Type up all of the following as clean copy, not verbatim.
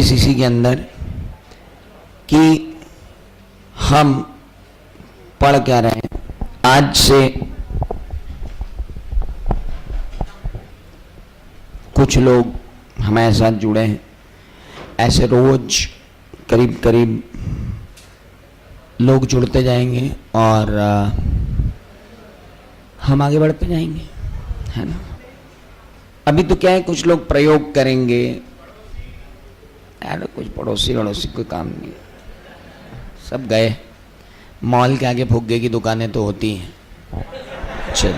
IPCC के अंदर कि हम पढ़ क्या रहे हैं। आज से कुछ लोग हमारे साथ जुड़े हैं, ऐसे रोज करीब करीब लोग जुड़ते जाएंगे और हम आगे बढ़ते जाएंगे, है ना। अभी तो क्या है, कुछ लोग प्रयोग करेंगे, यार कुछ पड़ोसी कोई काम नहीं, सब गए। मॉल के आगे फुग्गे की दुकानें तो होती हैं। चल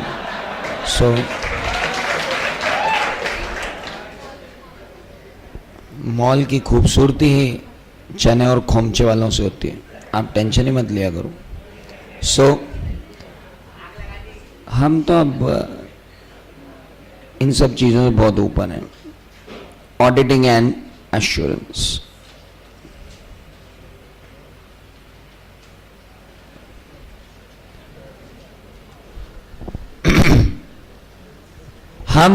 मॉल की खूबसूरती ही चने और खोमचे वालों से होती है, आप टेंशन ही मत लिया करो। हम तो अब इन सब चीज़ों से बहुत ऊपर हैं। ऑडिटिंग एंड एश्योरेंस, हम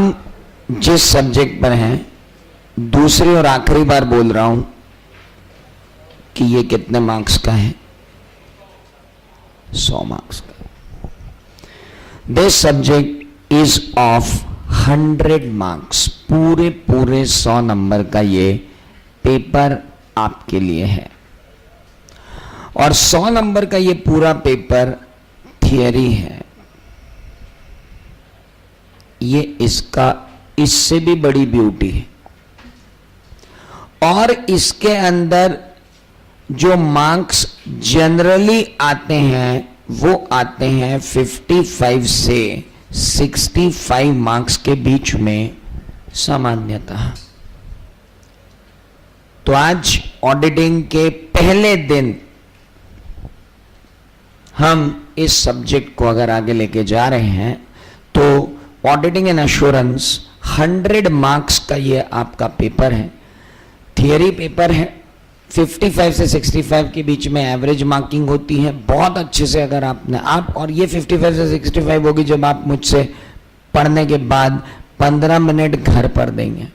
जिस सब्जेक्ट पर हैं, दूसरी और आखिरी बार बोल रहा हूं कि ये कितने मार्क्स का है, 100 मार्क्स का। This subject is of 100 marks, पूरे 100 नंबर का ये पेपर आपके लिए है। और 100 नंबर का ये पूरा पेपर थियरी है। ये इसका इससे भी बड़ी ब्यूटी है। और इसके अंदर जो मार्क्स जनरली आते हैं वो आते हैं 55 से 65 मार्क्स के बीच में सामान्यतः। तो आज ऑडिटिंग के पहले दिन हम इस सब्जेक्ट को अगर आगे लेके जा रहे हैं तो ऑडिटिंग एंड एश्योरेंस 100 मार्क्स का ये आपका पेपर है, थियरी पेपर है। 55 से 65 के बीच में एवरेज मार्किंग होती है। बहुत अच्छे से अगर आप और ये 55 से 65 होगी जब आप मुझसे पढ़ने के बाद 15 मिनट घर पर देंगे।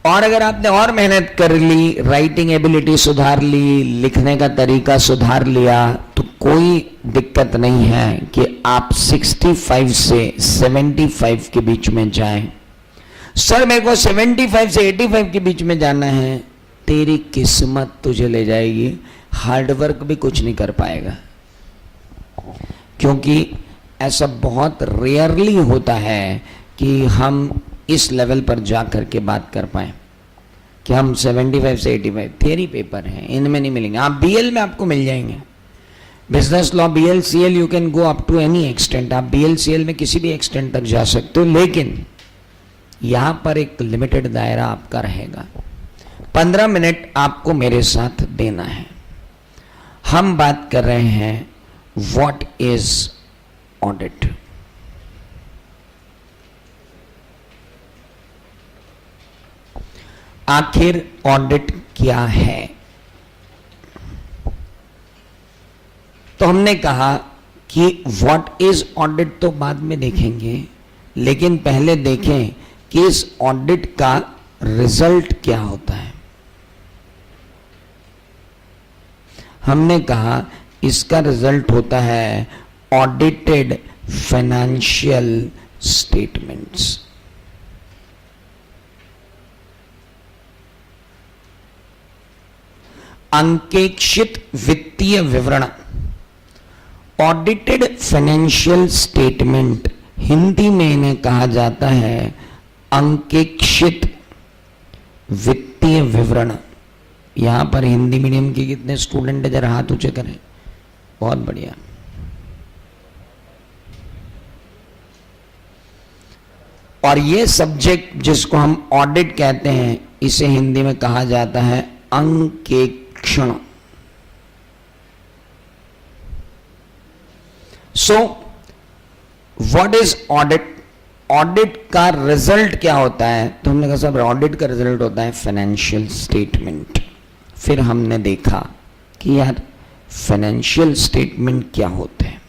और अगर आपने और मेहनत कर ली, राइटिंग एबिलिटी सुधार ली, लिखने का तरीका सुधार लिया, तो कोई दिक्कत नहीं है कि आप 65 से 75 के बीच में जाएं। सर मेरे को 75 से 85 के बीच में जाना है, तेरी किस्मत तुझे ले जाएगी, हार्डवर्क भी कुछ नहीं कर पाएगा। क्योंकि ऐसा बहुत रेयरली होता है कि हम इस लेवल पर जा करके बात कर पाए कि हम 75 से 85 थियरी पेपर हैं, इनमें नहीं मिलेंगे। आप BL में आपको मिल जाएंगे, business law BL CL you can go up to any extent. आप BL CL में किसी भी एक्सटेंट तक जा सकते हो, लेकिन यहां पर एक लिमिटेड दायरा आपका रहेगा। 15 मिनट आपको मेरे साथ देना है। हम बात कर रहे हैं व्हाट इज ऑडिट। आखिर ऑडिट क्या है? तो हमने कहा कि व्हाट इज ऑडिट तो बाद में देखेंगे, लेकिन पहले देखें कि इस ऑडिट का रिजल्ट क्या होता है। हमने कहा इसका रिजल्ट होता है ऑडिटेड फाइनेंशियल स्टेटमेंट्स। अंकेक्षित वित्तीय विवरण, ऑडिटेड फाइनेंशियल स्टेटमेंट, हिंदी में इन्हें कहा जाता है अंकेक्षित वित्तीय विवरण। यहां पर हिंदी मीडियम के कितने स्टूडेंट जरा हाथ ऊंचे करें, बहुत बढ़िया। और ये सब्जेक्ट जिसको हम ऑडिट कहते हैं, इसे हिंदी में कहा जाता है अंकेक्षण। So what is audit? Audit का रिजल्ट क्या होता है? तो हमने कहा साहब ऑडिट का रिजल्ट होता है फाइनेंशियल स्टेटमेंट। फिर हमने देखा कि यार फाइनेंशियल स्टेटमेंट क्या होते हैं,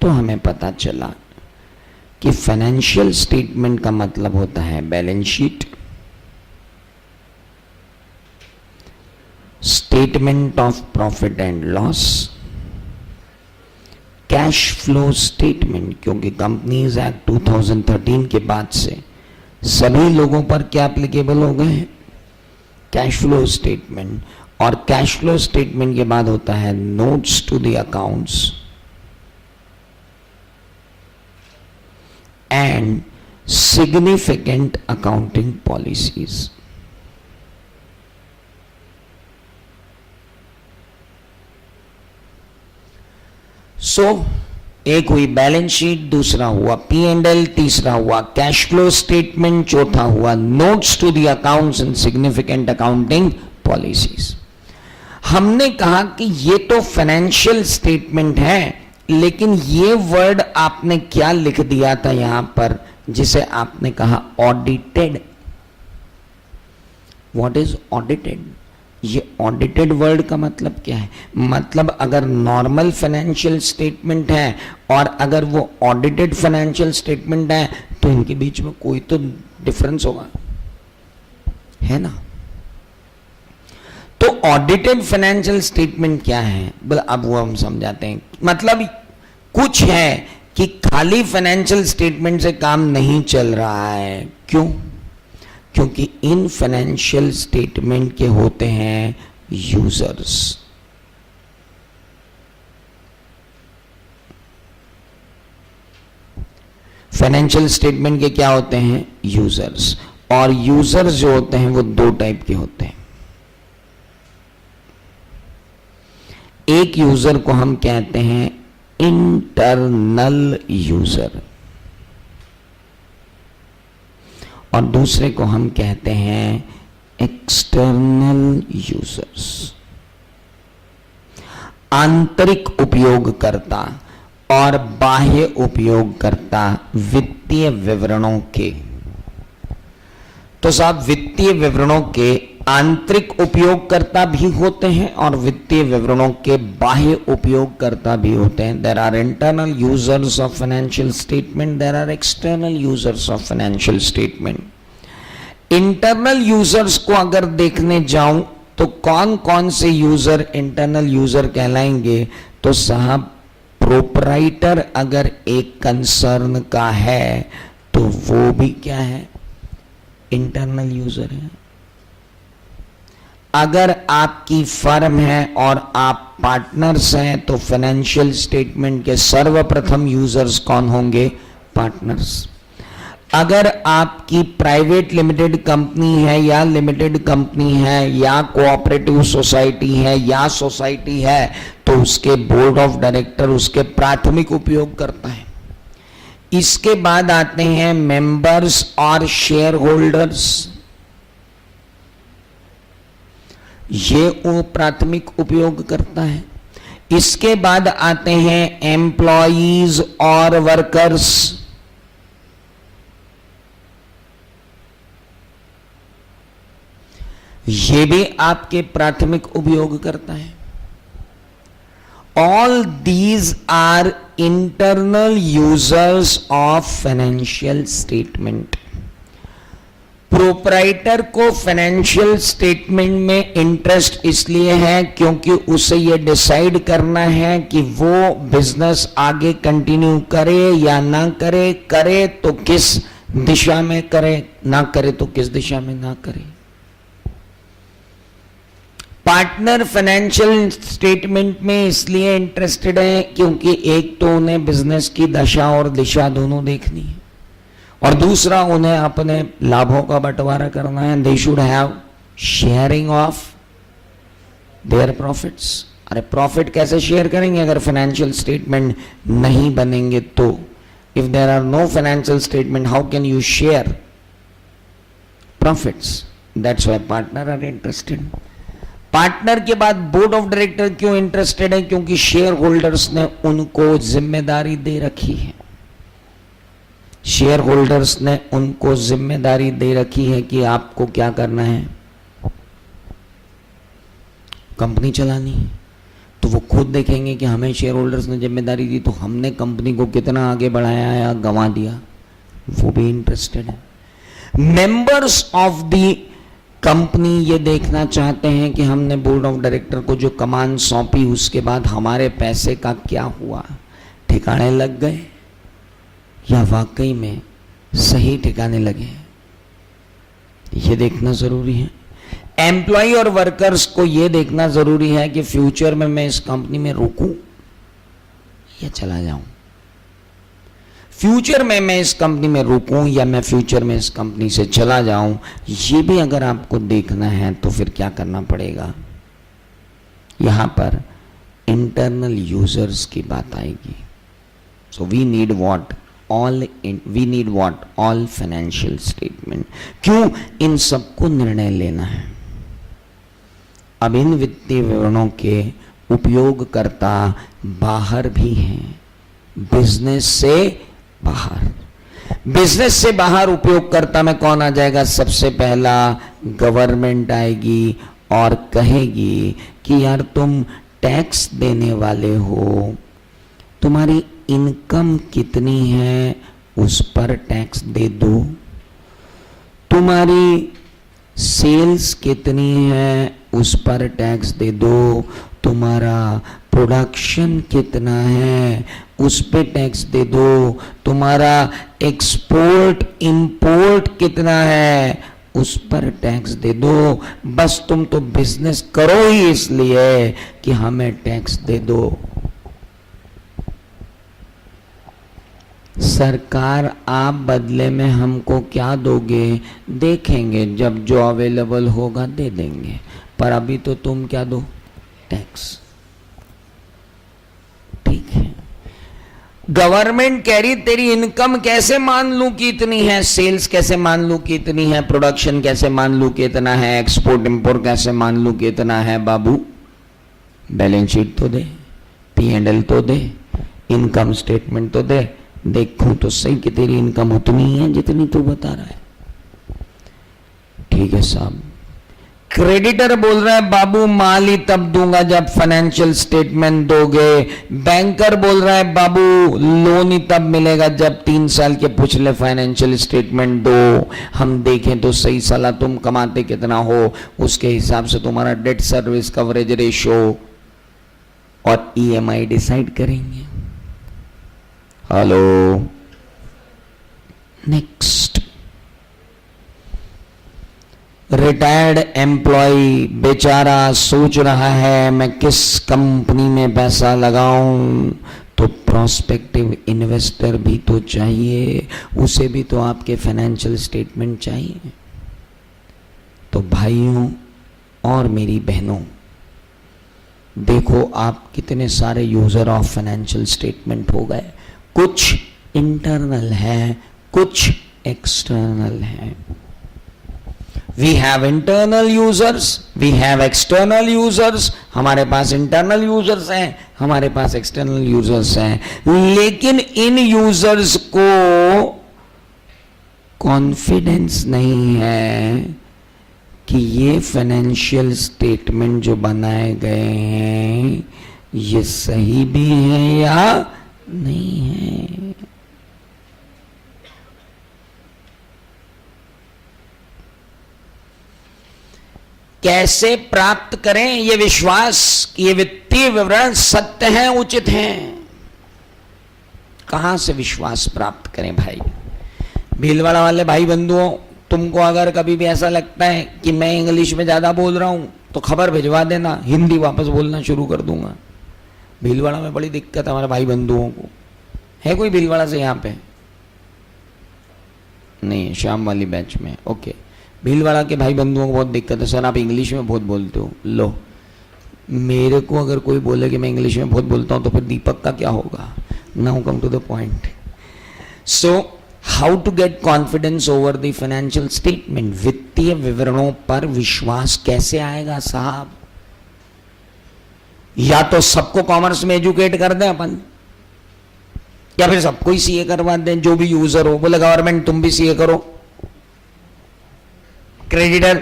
तो हमें पता चला कि फाइनेंशियल स्टेटमेंट का मतलब होता है balance sheet, statement of profit and loss, cash flow statement, क्योंकि कंपनीज एक्ट 2013 के बाद से सभी लोगों पर क्या एप्लीकेबल हो गए हैं, कैश फ्लो स्टेटमेंट। और कैश फ्लो स्टेटमेंट के बाद होता है notes to the accounts and significant accounting policies. एक हुई बैलेंस शीट, दूसरा हुआ P&L, तीसरा हुआ कैश फ्लो स्टेटमेंट, चौथा हुआ notes to the accounts and significant accounting policies. हमने कहा कि ये तो फाइनेंशियल स्टेटमेंट है, लेकिन ये वर्ड आपने क्या लिख दिया था यहां पर, जिसे आपने कहा ऑडिटेड। What is audited? ये ऑडिटेड वर्ड का मतलब क्या है? मतलब अगर नॉर्मल फाइनेंशियल स्टेटमेंट है और अगर वो ऑडिटेड फाइनेंशियल स्टेटमेंट है तो इनके बीच में कोई तो डिफरेंस होगा, है ना? तो ऑडिटेड फाइनेंशियल स्टेटमेंट क्या है, अब वो हम समझाते हैं। मतलब कुछ है कि खाली फाइनेंशियल स्टेटमेंट से काम नहीं चल रहा है। क्यों? क्योंकि इन फाइनेंशियल स्टेटमेंट के होते हैं यूजर्स। फाइनेंशियल स्टेटमेंट के क्या होते हैं? यूजर्स। और यूजर्स जो होते हैं वो दो टाइप के होते हैं। एक यूजर को हम कहते हैं इंटरनल यूजर और दूसरे को हम कहते हैं एक्सटर्नल यूजर्स। आंतरिक उपयोगकर्ता और बाह्य उपयोगकर्ता वित्तीय विवरणों के। तो साहब वित्तीय विवरणों के आंतरिक उपयोगकर्ता भी होते हैं और वित्तीय विवरणों के बाह्य उपयोगकर्ता भी होते हैं। There are internal users of financial statement, there are external users of financial statement. Internal users को अगर देखने जाऊं तो कौन कौन से यूजर इंटरनल यूजर कहलाएंगे? तो साहब प्रोपराइटर अगर एक कंसर्न का है तो वो भी क्या है? इंटरनल यूजर है। अगर आपकी फर्म है और आप पार्टनर्स हैं तो फाइनेंशियल स्टेटमेंट के सर्वप्रथम यूजर्स कौन होंगे? पार्टनर्स। अगर आपकी प्राइवेट लिमिटेड कंपनी है या लिमिटेड कंपनी है या कोऑपरेटिव सोसाइटी है या सोसाइटी है तो उसके बोर्ड ऑफ डायरेक्टर उसके प्राथमिक उपयोग करता है। इसके बाद आते हैं मेंबर्स और शेयर होल्डर्स, ये वो प्राथमिक उपयोग करता है। इसके बाद आते हैं एम्प्लॉयज और वर्कर्स, ये भी आपके प्राथमिक उपयोग करता है। All these are internal users of financial statement. Proprietor को फाइनेंशियल स्टेटमेंट में इंटरेस्ट इसलिए है क्योंकि उसे यह डिसाइड करना है कि वो बिजनेस आगे कंटिन्यू करे या ना करे, करे तो किस दिशा में करे, ना करे तो किस दिशा में ना करे। पार्टनर फाइनेंशियल स्टेटमेंट में इसलिए इंटरेस्टेड है क्योंकि एक तो उन्हें बिजनेस की दशा और दिशा दोनों देखनी है और दूसरा उन्हें अपने लाभों का बंटवारा करना है। They should have sharing of their profits. अरे प्रॉफिट कैसे शेयर करेंगे अगर फाइनेंशियल स्टेटमेंट नहीं बनेंगे तो? If there are no financial statement how can you share profits? That's why partner are interested. Partner के बाद बोर्ड ऑफ डायरेक्टर क्यों इंटरेस्टेड है? क्योंकि शेयर होल्डर्स ने उनको जिम्मेदारी दे रखी है। शेयर होल्डर्स ने उनको जिम्मेदारी दे रखी है कि आपको क्या करना है? कंपनी चलानी है। तो वो खुद देखेंगे कि हमें शेयर होल्डर्स ने जिम्मेदारी दी तो हमने कंपनी को कितना आगे बढ़ाया या गंवा दिया। वो भी इंटरेस्टेड है। मेंबर्स ऑफ द कंपनी ये देखना चाहते हैं कि हमने बोर्ड ऑफ डायरेक्टर को जो कमान सौंपी उसके बाद हमारे पैसे का क्या हुआ, ठिकाने लग गए या वाकई में सही ठिकाने लगे, ये देखना जरूरी है। एम्प्लॉय और वर्कर्स को यह देखना जरूरी है कि फ्यूचर में मैं इस कंपनी में रुकूं या चला जाऊं, फ्यूचर में मैं इस कंपनी में रुकूं या मैं फ्यूचर में इस कंपनी से चला जाऊं, ये भी अगर आपको देखना है तो फिर क्या करना पड़ेगा। यहां पर इंटरनल यूजर्स की बात आएगी। So we need what all financial statement. क्यों? इन सबको निर्णय लेना है। अब इन वित्तीय विवरणों के उपयोगकर्ता बाहर भी हैं, बिजनेस से बाहर। बिजनेस से बाहर उपयोगकर्ता में कौन आ जाएगा? सबसे पहला गवर्नमेंट आएगी और कहेगी कि यार तुम टैक्स देने वाले हो, तुम्हारी इनकम कितनी है उस पर टैक्स दे दो, तुम्हारी सेल्स कितनी है उस पर टैक्स दे दो, तुम्हारा प्रोडक्शन कितना है उस पे टैक्स दे दो, तुम्हारा एक्सपोर्ट इंपोर्ट कितना है उस पर टैक्स दे दो। बस तुम तो बिजनेस करो ही इसलिए कि हमें टैक्स दे दो। सरकार आप बदले में हमको क्या दोगे देखेंगे, जब जो अवेलेबल होगा दे देंगे, पर अभी तो तुम क्या दो? टैक्स। ठीक है। गवर्नमेंट कह रही तेरी इनकम कैसे मान लूं कि इतनी है, सेल्स कैसे मान लूं कि इतनी है, प्रोडक्शन कैसे मान लूं कि इतना है, एक्सपोर्ट इंपोर्ट कैसे मान लूं कि इतना है। बाबू बैलेंस शीट तो दे, P&L तो दे, इनकम स्टेटमेंट तो दे, देखूं तो सही कि तेरी इनकम उतनी है जितनी तू बता रहा है। ठीक है साहब। क्रेडिटर बोल रहा है बाबू माल ही तब दूंगा जब फाइनेंशियल स्टेटमेंट दोगे। बैंकर बोल रहा है बाबू लोन ही तब मिलेगा जब 3 साल के पिछले फाइनेंशियल स्टेटमेंट दो, हम देखें तो सही साला तुम कमाते कितना हो, उसके हिसाब से तुम्हारा डेट सर्विस कवरेज रेशियो और EMI डिसाइड करेंगे। हेलो। नेक्स्ट, रिटायर्ड एम्प्लॉय बेचारा सोच रहा है मैं किस कंपनी में पैसा लगाऊं, तो प्रोस्पेक्टिव इन्वेस्टर भी तो चाहिए, उसे भी तो आपके फाइनेंशियल स्टेटमेंट चाहिए। तो भाइयों और मेरी बहनों, देखो आप कितने सारे यूजर ऑफ फाइनेंशियल स्टेटमेंट हो गए। कुछ इंटरनल है, कुछ एक्सटर्नल है। We have internal users, we have external users. हमारे पास इंटरनल यूजर्स हैं, हमारे पास एक्सटर्नल यूजर्स हैं। लेकिन इन यूजर्स को कॉन्फिडेंस नहीं है कि ये फाइनेंशियल स्टेटमेंट जो बनाए गए हैं ये सही भी है या नहीं है। कैसे प्राप्त करें ये विश्वास कि ये वित्तीय विवरण सत्य हैं, उचित हैं? कहां से विश्वास प्राप्त करें भाई? भीलवाड़ा वाले भाई बंधुओं, तुमको अगर कभी भी ऐसा लगता है कि मैं इंग्लिश में ज्यादा बोल रहा हूं तो खबर भिजवा देना, हिंदी वापस बोलना शुरू कर दूंगा। भीलवाड़ा में बड़ी दिक्कत हमारे भाई बंधुओं को है। कोई भीलवाड़ा से यहां पे नहीं? शाम वाली बैच में ओके। भीलवाड़ा के भाई बंधुओं को बहुत दिक्कत है, सर आप इंग्लिश में बहुत बोलते हो। लो, मेरे को अगर कोई बोले कि मैं इंग्लिश में बहुत बोलता हूं तो फिर दीपक का क्या होगा? Now come to the point. So how to get confidence over the financial statement? वित्तीय विवरणों पर विश्वास कैसे आएगा साहब? या तो सबको कॉमर्स में एजुकेट कर दें अपन, या फिर सबको ही सीए करवा दें, जो भी यूजर हो। बोले गवर्नमेंट तुम भी सीए करो, क्रेडिटर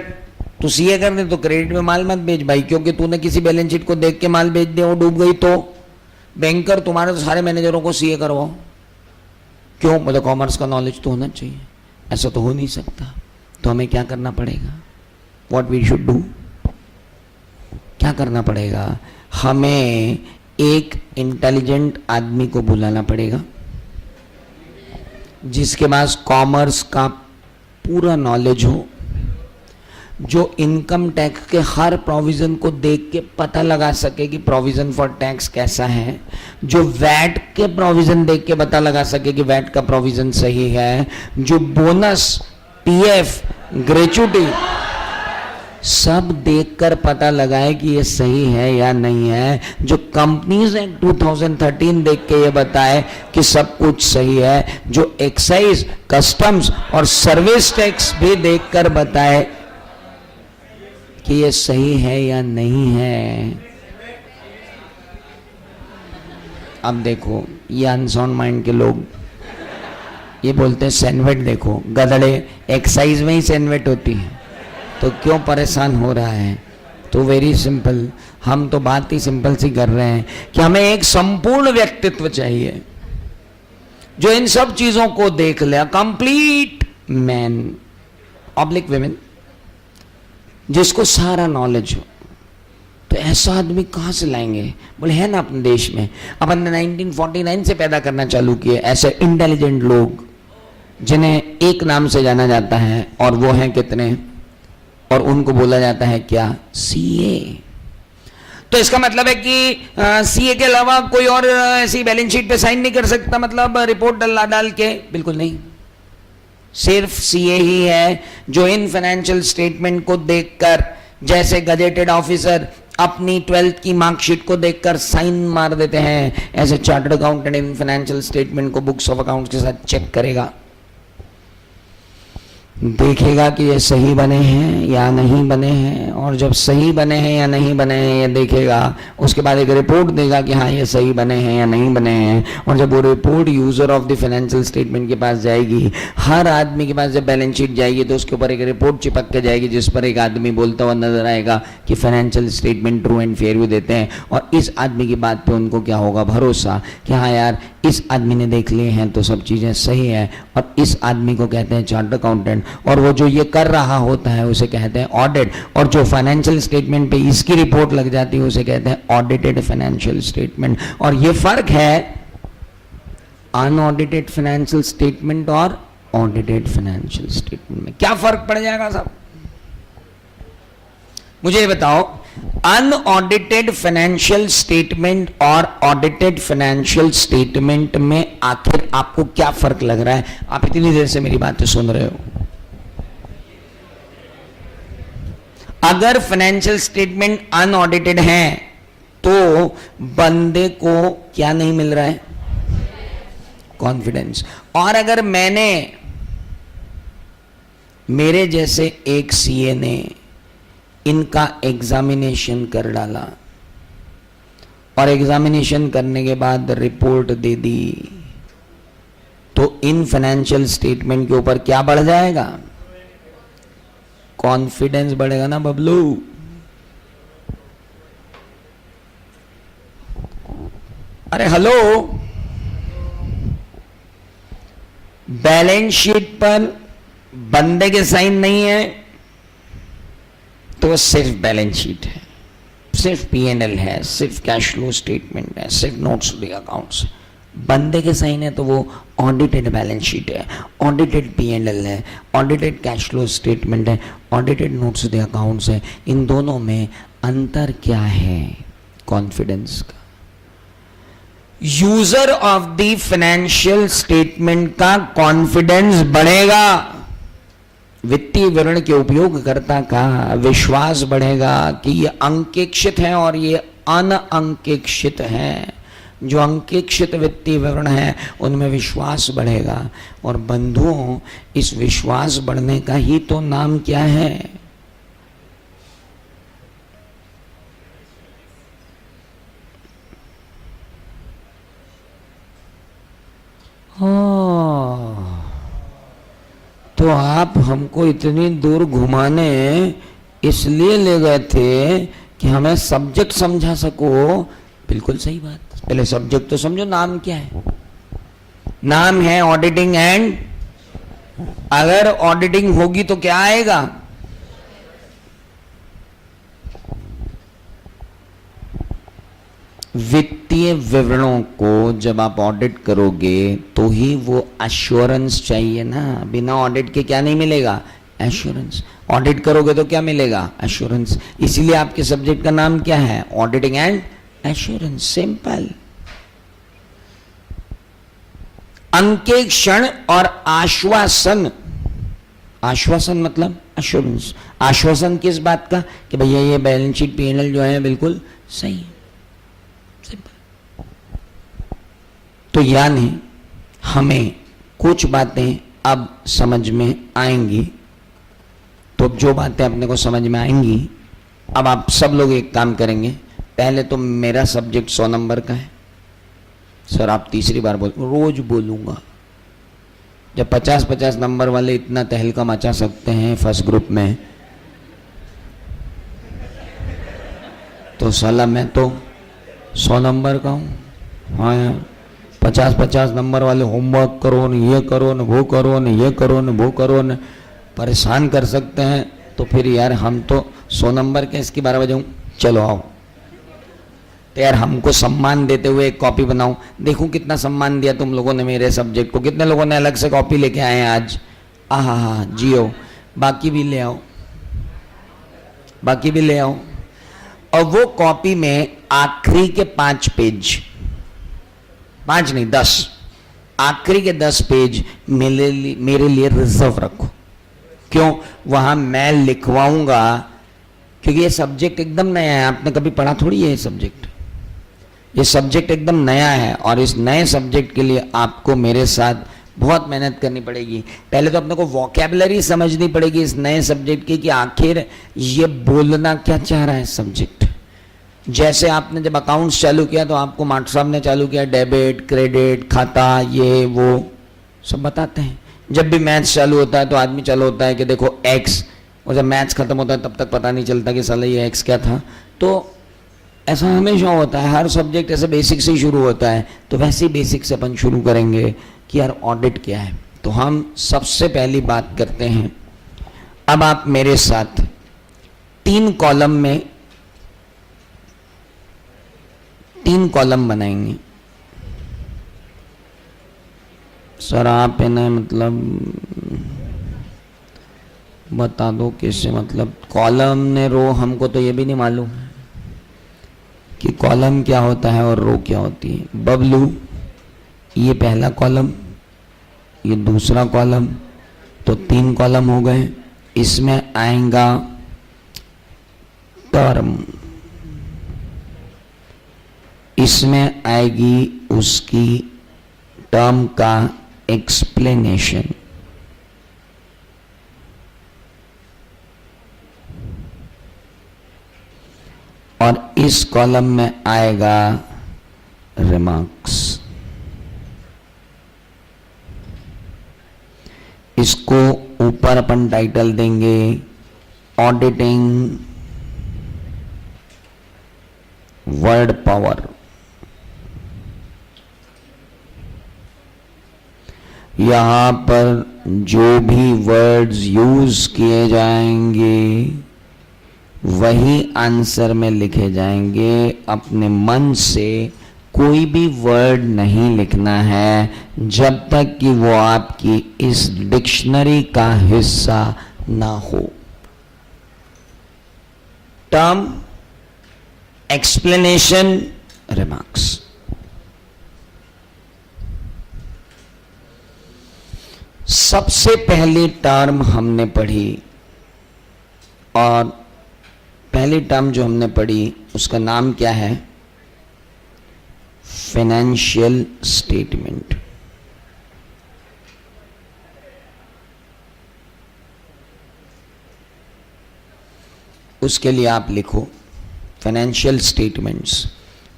तू सीए कर दे, तो क्रेडिट में माल मत बेच भाई, क्योंकि तूने किसी बैलेंस शीट को देख के माल बेच दिया, वो डूब गई तो। बैंकर तुम्हारे तो सारे मैनेजरों को सीए करवाओ, क्यों? मतलब कॉमर्स का नॉलेज तो होना चाहिए। ऐसा तो हो नहीं सकता। तो हमें क्या करना पड़ेगा? What we should do? क्या करना पड़ेगा? हमें एक इंटेलिजेंट आदमी को बुलाना पड़ेगा जिसके पास कॉमर्स का पूरा नॉलेज हो, जो इनकम टैक्स के हर प्रोविजन को देख के पता लगा सके कि प्रोविजन फॉर टैक्स कैसा है, जो वैट के प्रोविजन देख के पता लगा सके कि वैट का प्रोविजन सही है, जो बोनस, पीएफ, ग्रेचुटी सब देखकर पता लगाए कि ये सही है या नहीं है, जो कंपनीज एक्ट 2013 देख के ये बताए कि सब कुछ सही है, जो एक्साइज, कस्टम्स और सर्विस टैक्स भी देखकर बताए कि ये सही है या नहीं है। अब देखो, ये अनसाउंड माइंड के लोग ये बोलते हैं सैनवेट देखो, गधड़े, एक्साइज में ही सैनवेट होती है तो क्यों परेशान हो रहा है? तो वेरी सिंपल, हम तो बात ही सिंपल सी कर रहे हैं कि हमें एक संपूर्ण व्यक्तित्व चाहिए जो इन सब चीजों को देख ले, कंप्लीट मैन ऑब्लिक विमेन, जिसको सारा नॉलेज हो। तो ऐसा आदमी कहां से लाएंगे? बोले है ना अपने देश में, अपन ने 1949 से पैदा करना चालू किए ऐसे इंटेलिजेंट लोग जिन्हें एक नाम से जाना जाता है, और वो हैं कितने? और उनको बोला जाता है क्या? सीए। तो इसका मतलब है कि सीए के अलावा कोई और ऐसी बैलेंस शीट पे साइन नहीं कर सकता, मतलब रिपोर्ट डाल के? बिल्कुल नहीं, सिर्फ सीए ही है जो इन फाइनेंशियल स्टेटमेंट को देखकर, जैसे गजेटेड ऑफिसर अपनी 12th की मार्कशीट को देखकर साइन मार देते हैं, ऐसे chartered accountant in financial statement को बुक्स ऑफ अकाउंट्स के साथ चेक करेगा, देखेगा कि ये सही बने हैं या नहीं बने हैं, और जब सही बने हैं या नहीं बने हैं ये देखेगा, उसके बाद एक रिपोर्ट देगा कि हाँ ये सही बने हैं या नहीं बने हैं। और जब वो report user of the financial statement के पास जाएगी, हर आदमी के पास जब बैलेंस शीट जाएगी तो उसके ऊपर एक रिपोर्ट चिपक के जाएगी जिस पर एक आदमी बोलता हुआ नजर आएगा कि financial statement true and fair भी देते हैं, और इस आदमी की बात पर उनको क्या होगा? भरोसा कि हाँ यार इस आदमी ने देख लिए हैं तो सब चीज़ें सही है, और इस आदमी को कहते हैं चार्टर्ड अकाउंटेंट, और वो जो ये कर रहा होता है उसे कहते हैं ऑडिट, और जो फाइनेंशियल स्टेटमेंट पे इसकी रिपोर्ट लग जाती है उसे कहते हैं ऑडिटेड फाइनेंशियल स्टेटमेंट। और ये फर्क है अनऑडिटेड फाइनेंशियल स्टेटमेंट और ऑडिटेड फाइनेंशियल स्टेटमेंट में। क्या फर्क पड़ जाएगा साहब? मुझे ये बताओ, अनऑडिटेड फाइनेंशियल स्टेटमेंट और ऑडिटेड फाइनेंशियल स्टेटमेंट में आखिर आपको क्या फर्क लग रहा है? आप इतनी देर से मेरी बातें सुन रहे हो। अगर फाइनेंशियल स्टेटमेंट अनऑडिटेड है तो बंदे को क्या नहीं मिल रहा है? कॉन्फिडेंस। और अगर मेरे जैसे एक सीए ने इनका एग्जामिनेशन कर डाला और एग्जामिनेशन करने के बाद रिपोर्ट दे दी, तो इन फाइनेंशियल स्टेटमेंट के ऊपर क्या बढ़ जाएगा? कॉन्फिडेंस बढ़ेगा ना बबलू। अरे हेलो, बैलेंस शीट पर बंदे के साइन नहीं है तो वो सिर्फ बैलेंस शीट है, सिर्फ पीएनएल है, सिर्फ कैश फ्लो स्टेटमेंट है, सिर्फ नोट्स टू द अकाउंट्स। बंदे के साइन है तो वो ऑडिटेड बैलेंस शीट है, ऑडिटेड पीएनएल है, ऑडिटेड कैश फ्लो स्टेटमेंट है, audited notes to the accounts है। इन दोनों में अंतर क्या है? कॉन्फिडेंस का। User of the financial statement का कॉन्फिडेंस बढ़ेगा, वित्तीय विवरण के उपयोगकर्ता का विश्वास बढ़ेगा कि ये अंकेक्षित है और ये अनअंकेक्षित है। जो अंकेक्षित वित्तीय विवरण है उनमें विश्वास बढ़ेगा। और बंधुओं, इस विश्वास बढ़ने का ही तो नाम क्या है? तो आप हमको इतनी दूर घुमाने इसलिए ले गए थे कि हमें सब्जेक्ट समझा सको। बिल्कुल सही बात। पहले सब्जेक्ट तो समझो, नाम क्या है? नाम है ऑडिटिंग एंड, अगर ऑडिटिंग होगी तो क्या आएगा? वित्तीय विवरणों को जब आप ऑडिट करोगे तो ही वो एश्योरेंस चाहिए ना, बिना ऑडिट के क्या नहीं मिलेगा? एश्योरेंस। ऑडिट करोगे तो क्या मिलेगा? एश्योरेंस। इसीलिए आपके सब्जेक्ट का नाम क्या है? Auditing and assurance. सिंपल। अंकेक्षण और आश्वासन। आश्वासन मतलब एश्योरेंस। आश्वासन किस बात का? कि भैया ये बैलेंस शीट P&L जो है बिल्कुल सही है। सिंपल। तो यानी हमें कुछ बातें अब समझ में आएंगी। तो जो बातें अपने को समझ में आएंगी, अब आप सब लोग एक काम करेंगे। पहले तो मेरा सब्जेक्ट 100 नंबर का है। सर आप तीसरी बार बोल, रोज बोलूंगा। जब 50-50 नंबर वाले इतना तहलका मचा सकते हैं फर्स्ट ग्रुप में, तो साला मैं तो 100 नंबर का हूँ। हाँ यार, 50-50 नंबर वाले होमवर्क करो न, ये करो न, वो करो न, ये करो न, वो करो न, परेशान कर सकते हैं। तो फिर यार हम तो 100 नंबर के, इसकी 12 बजे हूँ। चलो आओ। तो यार हमको सम्मान देते हुए एक कॉपी बनाओ। देखो कितना सम्मान दिया तुम लोगों ने मेरे सब्जेक्ट को। कितने लोगों ने अलग से कॉपी लेके आए हैं आज? हाँ जियो। बाकी भी ले आओ, बाकी भी ले आओ। और वो कॉपी में आखिरी के 5 पेज, 5 नहीं 10, आखिरी के 10 पेज मेरे लिए रिजर्व रखो। क्यों? वहां मैं लिखवाऊंगा, क्योंकि ये सब्जेक्ट एकदम नया है। आपने कभी पढ़ा थोड़ी है ये सब्जेक्ट। ये सब्जेक्ट एकदम नया है और इस नए सब्जेक्ट के लिए आपको मेरे साथ बहुत मेहनत करनी पड़ेगी। पहले तो अपने को वोकैबुलरी समझनी पड़ेगी इस नए सब्जेक्ट की, कि आखिर ये बोलना क्या चाह रहा है सब्जेक्ट। जैसे आपने जब अकाउंट्स चालू किया तो आपको मास्टर साहब ने चालू किया डेबिट, क्रेडिट, खाता, ये वो सब बताते हैं। जब भी मैथ्स चालू होता है तो आदमी चालू होता है कि देखो एक्स, और जब मैथ्स खत्म होता है तब तक पता नहीं चलता कि साला ये एक्स क्या था। तो ऐसा हमेशा होता है, हर सब्जेक्ट ऐसे बेसिक से ही शुरू होता है। तो वैसे ही बेसिक से अपन शुरू करेंगे कि यार ऑडिट क्या है। तो हम सबसे पहली बात करते हैं। अब आप मेरे साथ 3 कॉलम में 3 कॉलम बनाएंगे। सर आप है ना, मतलब बता दो कैसे, मतलब कॉलम ने रो, हमको तो ये भी नहीं मालूम कि कॉलम क्या होता है और रो क्या होती है। बबलू, ये पहला कॉलम, ये दूसरा कॉलम, तो 3 कॉलम हो गए। इसमें आएगा टर्म, इसमें आएगी उसकी टर्म का एक्सप्लेनेशन, और इस कॉलम में आएगा रिमार्क्स। इसको ऊपर अपन टाइटल देंगे ऑडिटिंग वर्ड पावर। यहां पर जो भी वर्ड्स यूज किए जाएंगे वही आंसर में लिखे जाएंगे। अपने मन से कोई भी वर्ड नहीं लिखना है जब तक कि वो आपकी इस डिक्शनरी का हिस्सा ना हो। Term, explanation, remarks. सबसे पहली टर्म हमने पढ़ी, और पहली टर्म जो हमने पढ़ी उसका नाम क्या है? Financial statement. उसके लिए आप लिखो फाइनेंशियल स्टेटमेंट्स।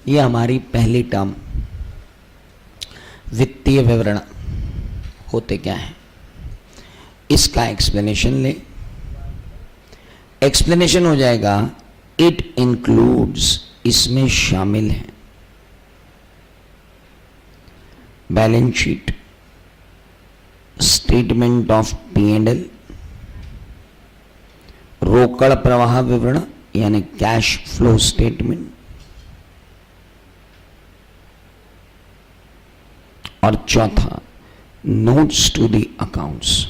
ये हमारी पहली टर्म। वित्तीय विवरण होते क्या है, इसका एक्सप्लेनेशन ले। एक्सप्लेनेशन हो जाएगा इट इंक्लूड्स, इसमें शामिल है balance sheet, statement of P&L, रोकड़ प्रवाह विवरण यानी कैश फ्लो स्टेटमेंट, और चौथा notes to the accounts.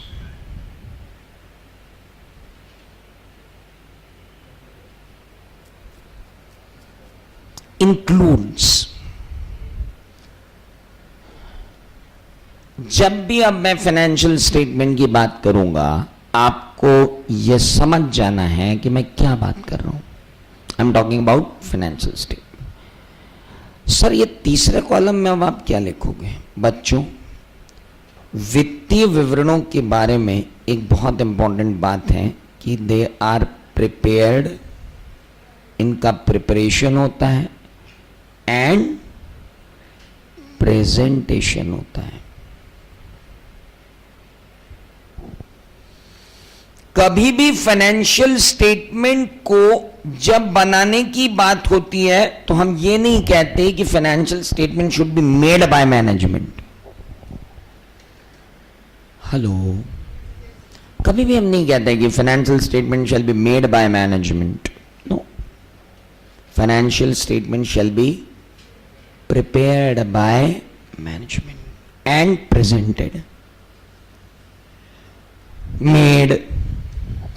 Includes, जब भी अब मैं फाइनेंशियल स्टेटमेंट की बात करूंगा आपको यह समझ जाना है कि मैं क्या बात कर रहा हूं। I am talking about financial statement. Sir ये तीसरे कॉलम में अब आप क्या लिखोगे? बच्चों, वित्तीय विवरणों के बारे में एक बहुत इंपॉर्टेंट बात है कि दे आर प्रिपेयर्ड, इनका प्रिपरेशन होता है एंड प्रेजेंटेशन होता है। कभी भी फाइनेंशियल स्टेटमेंट को जब बनाने की बात होती है तो हम ये नहीं कहते कि financial statement should be made by management. Hello, कभी भी हम नहीं कहते कि financial statement shall be made by management. No, financial statement shall be prepared by management and presented। made,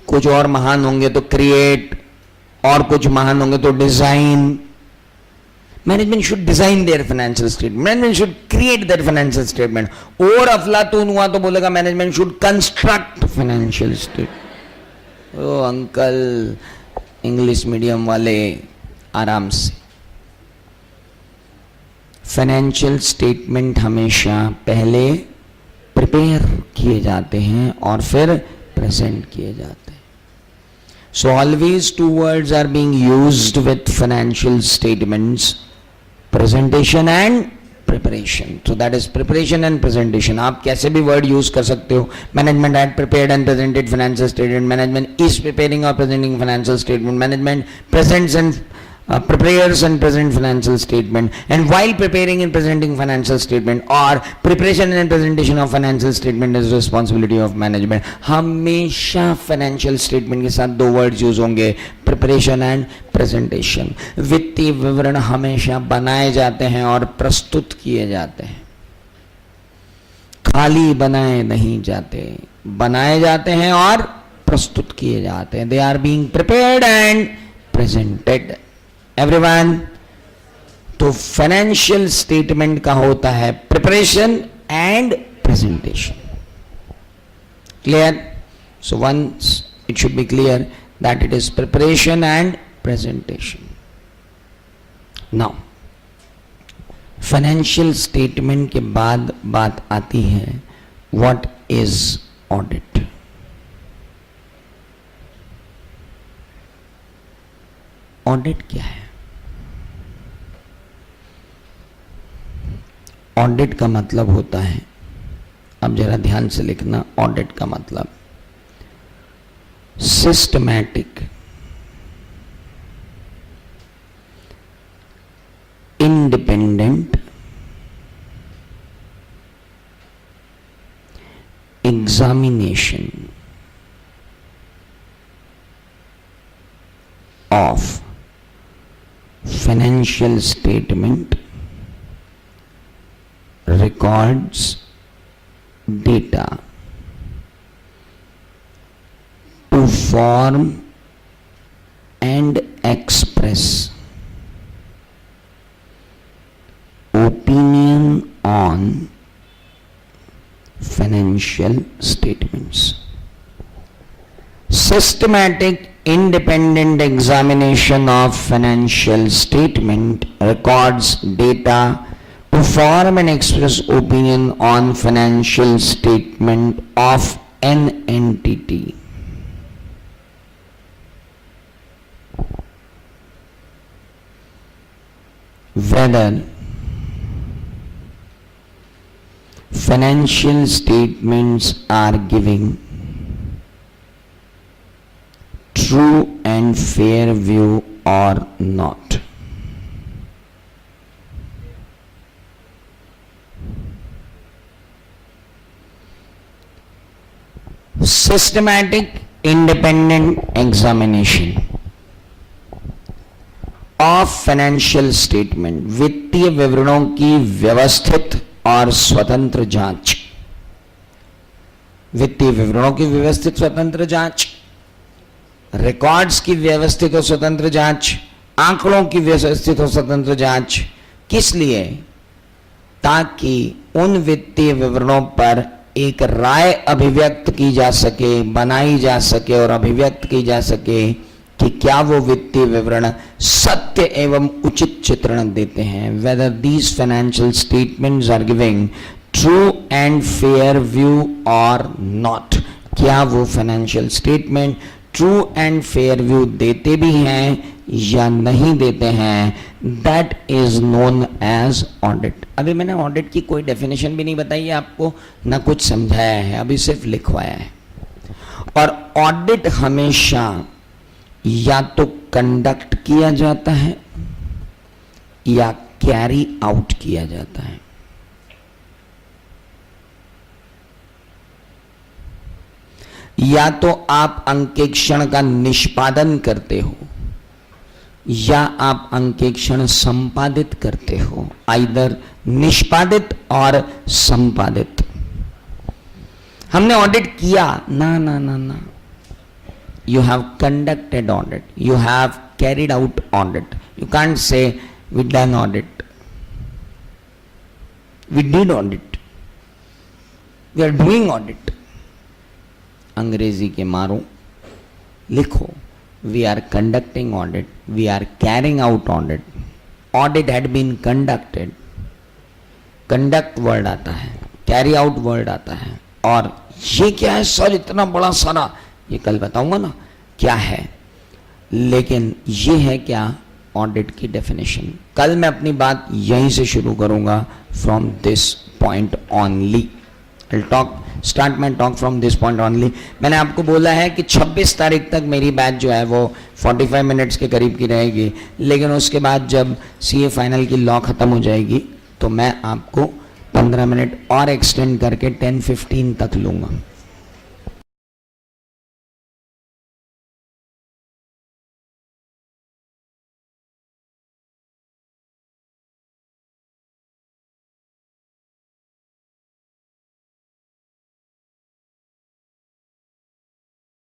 कुछ और महान होंगे तो create, और कुछ महान होंगे तो design। management should design their financial statement, management should create their financial statement। और अफलातून हुआ तो बोलेगा management should construct financial statement। ओ अंकल, इंग्लिश मीडियम वाले आराम से। फाइनेंशियल स्टेटमेंट हमेशा पहले प्रिपेयर किए जाते हैं और फिर प्रेजेंट किए जाते हैं। So always two words are being used with financial statements, presentation and preparation. So that is preparation and presentation. आप कैसे भी वर्ड यूज कर सकते हो। Management had prepared and presented financial statement, management is preparing और presenting financial statement, management presents and prepares and present financial statement, and while preparing and presenting financial statement or preparation and presentation of financial statement is responsibility of management। हमेशा financial statement के साथ दो words use होंगे, preparation and presentation। वित्तीय विवरण हमेशा बनाए जाते हैं और प्रस्तुत किए जाते हैं, खाली बनाए नहीं जाते, बनाए जाते हैं और प्रस्तुत किए जाते हैं। They are being prepared and presented। Everyone, तो फाइनेंशियल स्टेटमेंट का होता है preparation and presentation. Clear? So once it should be clear that it is preparation and presentation. Now financial statement के बाद बात आती है व्हाट इज ऑडिट। ऑडिट क्या है? ऑडिट का मतलब होता है, अब जरा ध्यान से लिखना, ऑडिट का मतलब systematic, independent, examination of financial statement, records, data to form and express opinion on financial statements। Systematic independent examination of financial statement, records, data to form and express opinion on financial statement of an entity। Whether financial statements are giving true and fair view or not। Systematic independent examination of financial statement, वित्तीय विवरणों की व्यवस्थित और स्वतंत्र जांच, वित्तीय विवरणों की व्यवस्थित स्वतंत्र जांच, रिकॉर्ड्स की व्यवस्थित और स्वतंत्र जांच, आंकड़ों की व्यवस्थित और स्वतंत्र जांच। किस लिए? ताकि उन वित्तीय विवरणों पर एक राय अभिव्यक्त की जा सके, बनाई जा सके और अभिव्यक्त की जा सके कि क्या वो वित्तीय विवरण सत्य एवं उचित चित्रण देते हैं। Whether these financial statements are giving true and fair view और नॉट, क्या वो financial statement true and fair view देते भी हैं या नहीं देते हैं, that is known as audit. अभी मैंने ऑडिट की कोई डेफिनेशन भी नहीं बताई है आपको, ना कुछ समझाया है, अभी सिर्फ लिखवाया है। और ऑडिट हमेशा या तो कंडक्ट किया जाता है या कैरी आउट किया जाता है। या तो आप अंकेक्षण का निष्पादन करते हो या आप अंकेक्षण संपादित करते हो, आइदर निष्पादित और संपादित। हमने ऑडिट किया, ना ना ना ना, you have conducted audit, you have carried out audit. You can't say we done audit, we did audit, we are doing audit. अंग्रेजी के मारो लिखो, we are conducting audit, we are carrying out audit. Audit had been conducted. conduct word आता है, carry out word आता है। और ये क्या है सर इतना बड़ा सारा, ये कल बताऊंगा ना क्या है, लेकिन ये है क्या ऑडिट की डेफिनेशन। कल मैं अपनी बात यहीं से शुरू करूंगा, from this point only. Start my talk from this point only. मैंने आपको बोला है कि 26 तारीख तक मेरी बैच जो है वो 45 मिनट्स के करीब की रहेगी, लेकिन उसके बाद जब सीए फाइनल की लॉ खत्म हो जाएगी तो मैं आपको 15 मिनट और एक्सटेंड करके 10:15 तक लूंगा।